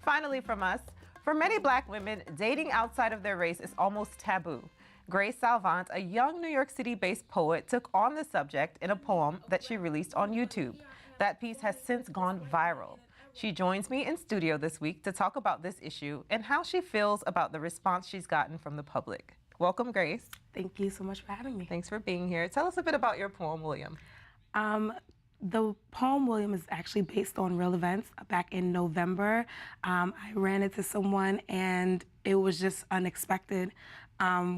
Finally from us, for many Black women, dating outside of their race is almost taboo. Grace Salvànt, a young New York City-based poet, took on the subject in a poem that she released on YouTube. That piece has since gone viral. She joins me in studio this week to talk about this issue and how she feels about the response she's gotten from the public. Welcome, Grace. Thank you so much for having me. Thanks for being here. Tell us a bit about your poem, William. The poem, William, is actually based on real events. Back in November, I ran into someone and it was just unexpected.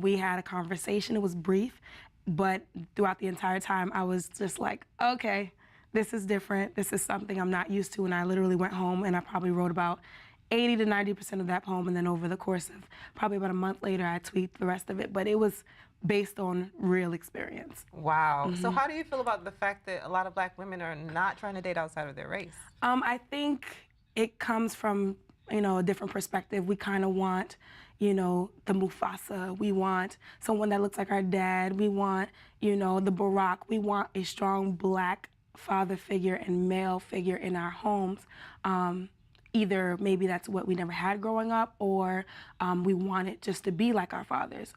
We had a conversation, it was brief, but throughout the entire time I was just like, okay, this is different. This is something I'm not used to. And I literally went home and I probably wrote about 80 to 90% of that poem. And then over the course of probably about a month later, I tweaked the rest of it. But it was based on real experience. Wow. Mm-hmm. So how do you feel about the fact that a lot of Black women are not trying to date outside of their race? I think it comes from, a different perspective. We kind of want, the Mufasa. We want someone that looks like our dad. We want, the Barack. We want a strong Black father figure and male figure in our homes. Either maybe that's what we never had growing up, or we want it just to be like our fathers.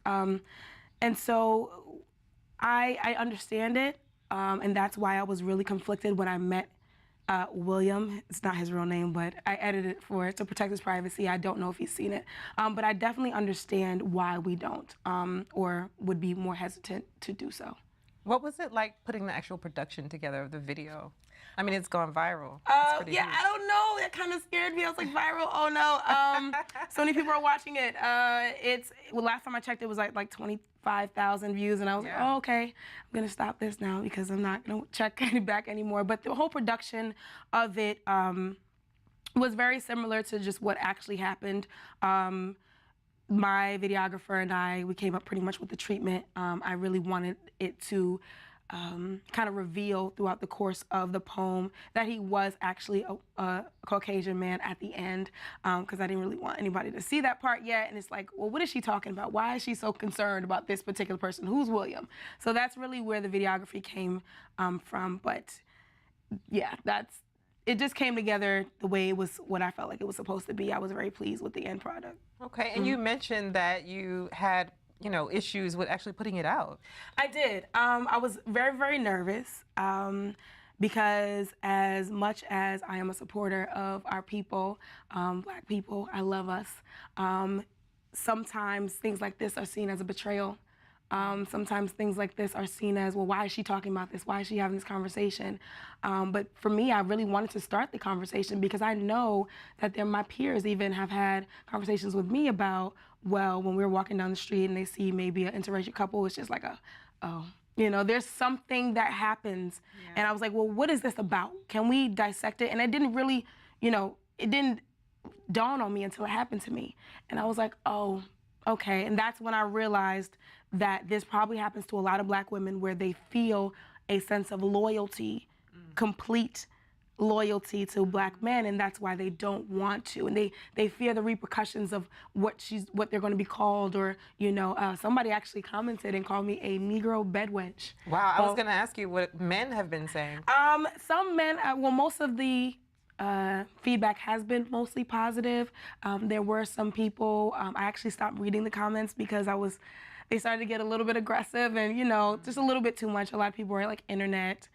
And so I understand it, and that's why I was really conflicted when I met William. It's not his real name, but I edited it to protect his privacy. I don't know if he's seen it, but I definitely understand why we don't, or would be more hesitant to do so. What was it like putting the actual production together of the video? I mean, it's gone viral. Yeah, huge. I don't know. It kind of scared me. I was like, viral? Oh no. So many people are watching it. Last time I checked, it was like 25,000 views, and I was like, oh, okay, I'm gonna stop this now because I'm not gonna check back anymore. But the whole production of it was very similar to just what actually happened. My videographer and we came up pretty much with the treatment. I really wanted it to kind of reveal throughout the course of the poem that he was actually a Caucasian man at the end, because I didn't really want anybody to see that part yet. And it's like, well, what is she talking about? Why is she so concerned about this particular person? Who's William? So that's really where the videography came from. But yeah, it just came together the way it was, what I felt like it was supposed to be. I was very pleased with the end product. Okay, and you mentioned that you had issues with actually putting it out. I did. I was very, very nervous because as much as I am a supporter of our people, Black people, I love us, sometimes things like this are seen as a betrayal. Sometimes things like this are seen as, well, why is she talking about this? Why is she having this conversation? But for me, I really wanted to start the conversation because I know that my peers even have had conversations with me about, well, when we're walking down the street and they see maybe an interracial couple, it's just like there's something that happens. Yeah. And I was like, well, what is this about? Can we dissect it? And it didn't really, it didn't dawn on me until it happened to me. And I was like, oh, okay. And that's when I realized that this probably happens to a lot of Black women, where they feel a sense of loyalty, complete loyalty to Black men, and that's why they don't want to, and they fear the repercussions of what they're going to be called, or somebody actually commented and called me a Negro bedwench. Wow, I was going to ask you what men have been saying. Some men, most of the feedback has been mostly positive. There were some people, I actually stopped reading the comments because they started to get a little bit aggressive and, just a little bit too much. A lot of people were like internet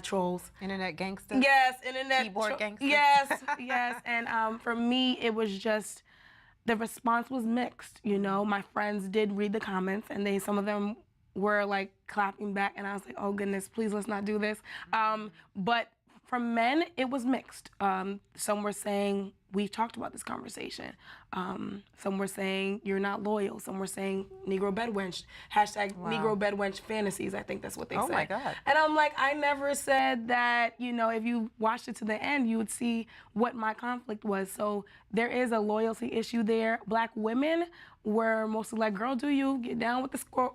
trolls. Internet gangsters? Yes, internet keyboard gangsters? Yes, yes. And for me, it was just, the response was mixed. My friends did read the comments, and some of them were like clapping back, and I was like, oh goodness, please let's not do this. But for men, it was mixed. Some were saying, we've talked about this conversation. Some were saying, you're not loyal. Some were saying, Negro bedwench, hashtag wow. Negro bedwench fantasies, I think that's what they said. Oh my God. And I'm like, I never said that, if you watched it to the end, you would see what my conflict was. So there is a loyalty issue there. Black women were mostly like, girl, do you get down with the swirl?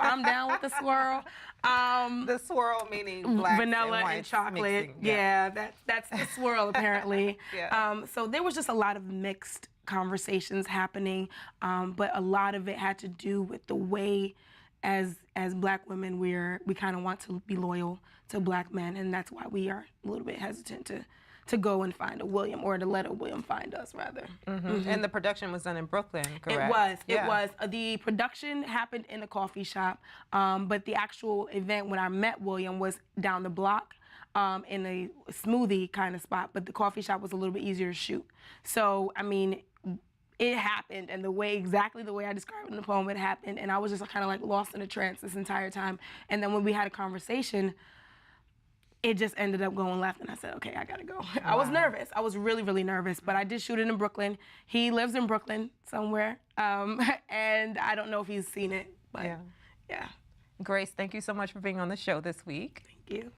I'm down with the swirl. The swirl meaning black vanilla and chocolate. Mixing, yeah, that's the swirl apparently. Yeah. So there was just a lot of mixed conversations happening, but a lot of it had to do with the way as Black women we kind of want to be loyal to Black men, and that's why we are a little bit hesitant to go and find a William, or to let a William find us, rather. And the production was done in Brooklyn, correct? It was. Yeah. It was. The production happened in a coffee shop, but the actual event when I met William was down the block in a smoothie kind of spot, but the coffee shop was a little bit easier to shoot. So, I mean, it happened, and exactly the way I described it in the poem, it happened, and I was just kind of like lost in a trance this entire time. And then when we had a conversation, it just ended up going left, and I said, okay, I gotta go. Wow. I was nervous. I was really, really nervous, but I did shoot it in Brooklyn. He lives in Brooklyn somewhere, and I don't know if he's seen it, but yeah. Grace, thank you so much for being on the show this week. Thank you.